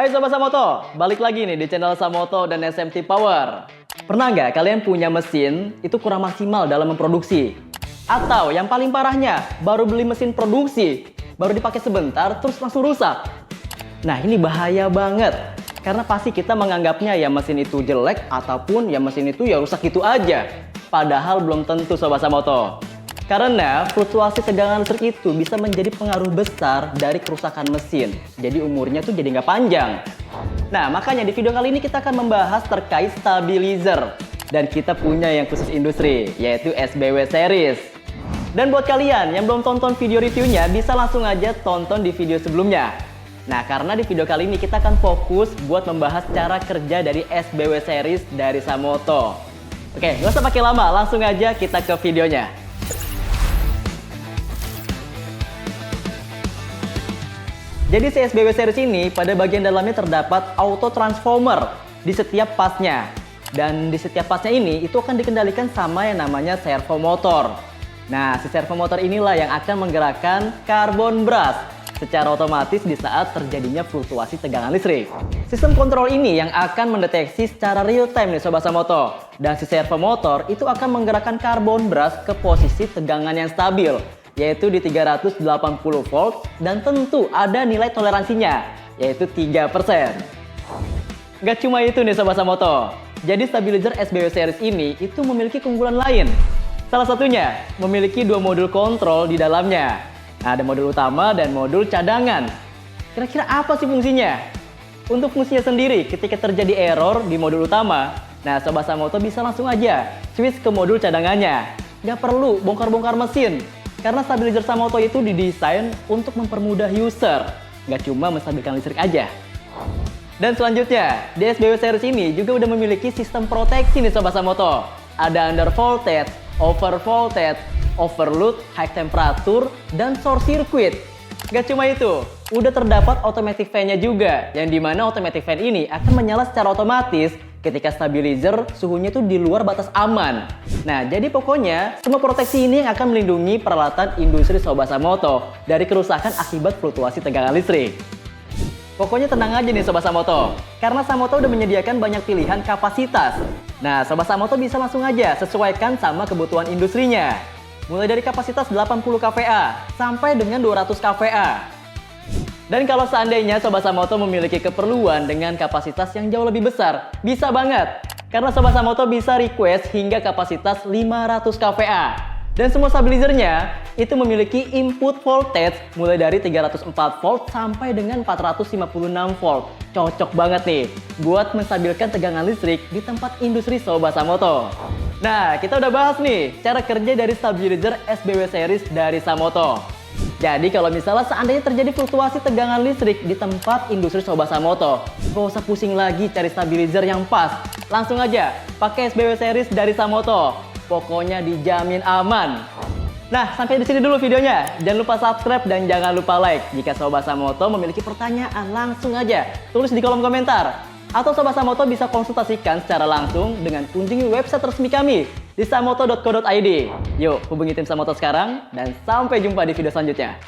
Hai Sobat Samoto, balik lagi nih di channel Samoto dan SMT Power. Pernah nggak kalian punya mesin itu kurang maksimal dalam memproduksi? Atau yang paling parahnya, baru beli mesin produksi, baru dipakai sebentar terus langsung rusak? Nah ini bahaya banget, karena pasti kita menganggapnya ya mesin itu jelek ataupun ya mesin itu ya rusak gitu aja. Padahal belum tentu Sobat Samoto. Karena fluktuasi tegangan listrik itu bisa menjadi pengaruh besar dari kerusakan mesin. Jadi umurnya tuh jadi nggak panjang. Nah makanya di video kali ini kita akan membahas terkait stabilizer. Dan kita punya yang khusus industri, yaitu SBW series. Dan buat kalian yang belum tonton video reviewnya, bisa langsung aja tonton di video sebelumnya. Nah karena di video kali ini kita akan fokus buat membahas cara kerja dari SBW series dari Samoto. Oke, nggak usah pakai lama, langsung aja kita ke videonya. Jadi si SBW series ini pada bagian dalamnya terdapat auto transformer di setiap pasnya. Dan di setiap pasnya ini itu akan dikendalikan sama yang namanya servo motor. Nah si servo motor inilah yang akan menggerakkan carbon brush secara otomatis di saat terjadinya fluktuasi tegangan listrik. Sistem kontrol ini yang akan mendeteksi secara real time nih Sobat Samoto. Dan si servo motor itu akan menggerakkan carbon brush ke posisi tegangan yang stabil, yaitu di 380 volt, dan tentu ada nilai toleransinya, yaitu 3%. Gak cuma itu nih Sobat Samoto, jadi stabilizer SBW series ini itu memiliki keunggulan lain. Salah satunya, memiliki dua modul kontrol di dalamnya. Nah, ada modul utama dan modul cadangan. Kira-kira apa sih fungsinya? Untuk fungsinya sendiri, ketika terjadi error di modul utama, nah Sobat Samoto bisa langsung aja switch ke modul cadangannya. Gak perlu bongkar-bongkar mesin. Karena stabilizer Samoto itu didesain untuk mempermudah user, nggak cuma menstabilkan listrik aja. Dan selanjutnya, di SBW series ini juga udah memiliki sistem proteksi nih Sobat Samoto. Ada under voltage, over voltage, overload, high temperature, dan short circuit. Nggak cuma itu, udah terdapat automatic fan-nya juga, yang dimana automatic fan ini akan menyala secara otomatis ketika stabilizer suhunya itu di luar batas aman. Nah, jadi pokoknya semua proteksi ini yang akan melindungi peralatan industri Sobat Samoto dari kerusakan akibat fluktuasi tegangan listrik. Pokoknya tenang aja nih Sobat Samoto, karena Samoto udah menyediakan banyak pilihan kapasitas. Nah, Sobat Samoto bisa langsung aja sesuaikan sama kebutuhan industrinya. Mulai dari kapasitas 80 kVA sampai dengan 200 kVA. Dan kalau seandainya Sobat Samoto memiliki keperluan dengan kapasitas yang jauh lebih besar, bisa banget. Karena Sobat Samoto bisa request hingga kapasitas 500 kVA. Dan semua stabilizernya itu memiliki input voltage mulai dari 304 volt sampai dengan 456 volt. Cocok banget nih buat menstabilkan tegangan listrik di tempat industri Sobat Samoto. Nah, kita udah bahas nih cara kerja dari stabilizer SBW series dari Samoto. Jadi kalau misalnya seandainya terjadi fluktuasi tegangan listrik di tempat industri Sobat Samoto, gak usah pusing lagi cari stabilizer yang pas. Langsung aja pakai SBW series dari Samoto. Pokoknya dijamin aman. Nah, sampai di sini dulu videonya. Jangan lupa subscribe dan jangan lupa like. Jika Sobat Samoto memiliki pertanyaan, langsung aja tulis di kolom komentar. Atau Sobat Samoto bisa konsultasikan secara langsung dengan kunjungi website resmi kami di samoto.co.id. Yuk, hubungi tim Samoto sekarang dan sampai jumpa di video selanjutnya.